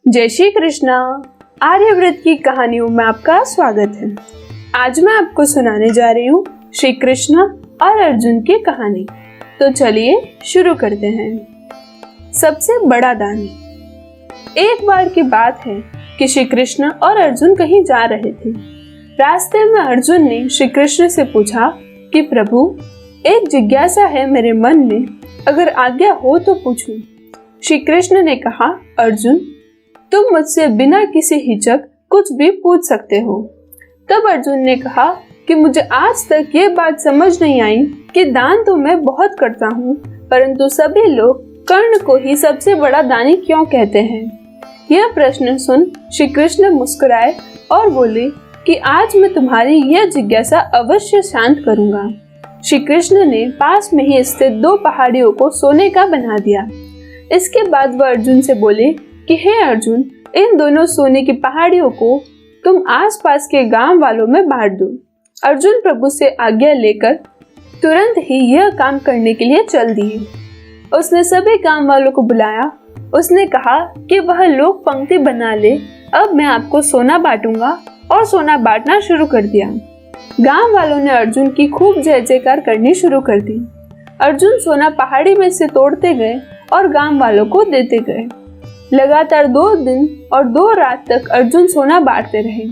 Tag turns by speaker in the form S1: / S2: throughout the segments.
S1: जय श्री कृष्णा। आर्यव्रत की कहानियों में आपका स्वागत है। आज मैं आपको सुनाने जा रही हूँ श्री कृष्ण और अर्जुन की कहानी। तो चलिए शुरू करते हैं। सबसे बड़ा दानी। एक बार की बात है कि श्री कृष्ण और अर्जुन कहीं जा रहे थे। रास्ते में अर्जुन ने श्री कृष्ण से पूछा कि प्रभु, एक जिज्ञासा है मेरे मन में, अगर आज्ञा हो तो पूछूं। श्री कृष्ण ने कहा, अर्जुन, तुम मुझसे बिना किसी हिचक कुछ भी पूछ सकते हो। तब अर्जुन ने कहा कि मुझे आज तक ये बात समझ नहीं आई कि दान तो मैं बहुत करता हूँ, परंतु सभी लोग कर्ण को ही सबसे बड़ा दानी क्यों कहते हैं। यह प्रश्न सुन श्री कृष्ण मुस्कुराए और बोले कि आज मैं तुम्हारी यह जिज्ञासा अवश्य शांत करूंगा। श्री कृष्ण ने पास में ही स्थित 2 पहाड़ियों को सोने का बना दिया। इसके बाद वह अर्जुन से बोले कि हे अर्जुन, इन दोनों सोने की पहाड़ियों को तुम आसपास के गांव वालों में बांट दो। अर्जुन प्रभु से आज्ञा लेकर तुरंत ही यह काम करने के लिए चल दिए। उसने सभी गांव वालों को बुलाया। उसने कहा कि वह लोग पंक्ति बना ले, अब मैं आपको सोना बांटूंगा, और सोना बांटना शुरू कर दिया। गांव वालों ने अर्जुन की खूब जय जयकार करनी शुरू कर दी। अर्जुन सोना पहाड़ी में से तोड़ते गए और गांव वालों को देते गए। लगातार 2 दिन और 2 रात तक अर्जुन सोना बांटते रहे।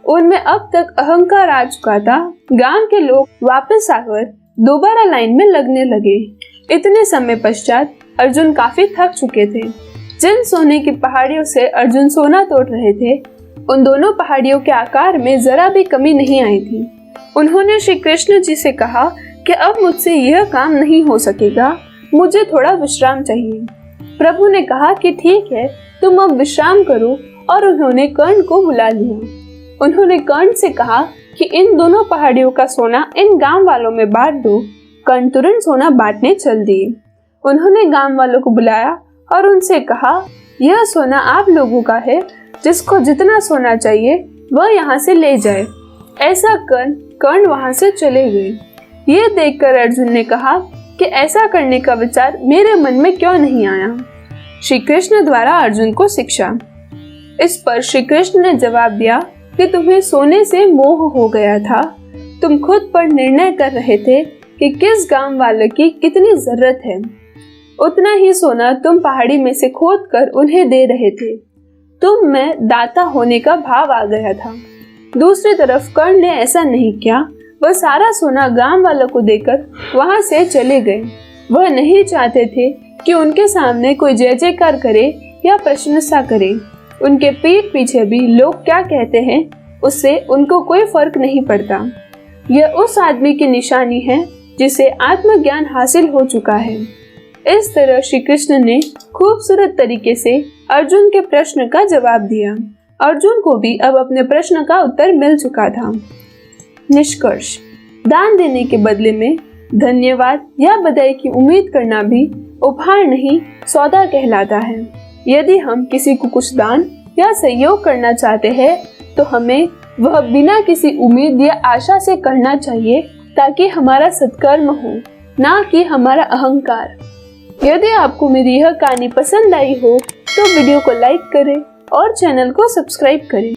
S1: उनमें अब तक अहंकार आ चुका था। गांव के लोग वापस आकर दोबारा लाइन में लगने लगे। इतने समय पश्चात अर्जुन काफी थक चुके थे। जिन सोने की पहाड़ियों से अर्जुन सोना तोड़ रहे थे, उन दोनों पहाड़ियों के आकार में जरा भी कमी नहीं आई थी। उन्होंने श्री कृष्ण जी से कहा कि अब मुझसे यह काम नहीं हो सकेगा, मुझे थोड़ा विश्राम चाहिए। प्रभु ने कहा कि ठीक है, तुम अब विश्राम करो, और उन्होंने कर्ण को बुला लिया। उन्होंने कर्ण से कहा कि इन दोनों पहाड़ियों का सोना इन गांव वालों में बांट दो। कर्ण तुरंत सोना बांटने चल दिए। उन्होंने गांव वालों को बुलाया और उनसे कहा, यह सोना आप लोगों का है, जिसको जितना सोना चाहिए वह यहाँ से ले जाए। ऐसा कर्ण वहाँ से चले गए। ये देखकर अर्जुन ने कहा कि ऐसा करने का विचार मेरे मन में क्यों नहीं आया। श्री कृष्ण द्वारा अर्जुन को शिक्षा। इस पर श्री कृष्ण ने जवाब दिया कि तुम्हें सोने से मोह हो गया था। तुम खुद पर निर्णय कर रहे थे कि किस गांव वाले की कितनी जरूरत है। उतना ही सोना तुम पहाड़ी में से खोद कर उन्हें दे रहे थे। तुम में दाता होने का भाव आ गया था। दूसरी तरफ कर्ण ने ऐसा नहीं किया। वह सारा सोना गांव वालों को देकर वहां से चले गए। वह नहीं चाहते थे कि उनके सामने कोई जय जयकार करे या प्रशंसा करे। उनके पीठ पीछे भी लोग क्या कहते हैं, उससे उनको कोई फर्क नहीं पड़ता। यह उस आदमी की निशानी है जिसे आत्मज्ञान हासिल हो चुका है। इस तरह श्री कृष्ण ने खूबसूरत तरीके से अर्जुन के प्रश्न का जवाब दिया। अर्जुन को भी अब अपने प्रश्न का उत्तर मिल चुका था। निष्कर्ष। दान देने के बदले में धन्यवाद या बधाई की उम्मीद करना भी उपहार नहीं, सौदा कहलाता है। यदि हम किसी को कुछ दान या सहयोग करना चाहते हैं, तो हमें वह बिना किसी उम्मीद या आशा से करना चाहिए, ताकि हमारा सत्कर्म हो, ना कि हमारा अहंकार। यदि आपको मेरी यह कहानी पसंद आई हो तो वीडियो को लाइक करें और चैनल को सब्सक्राइब करें।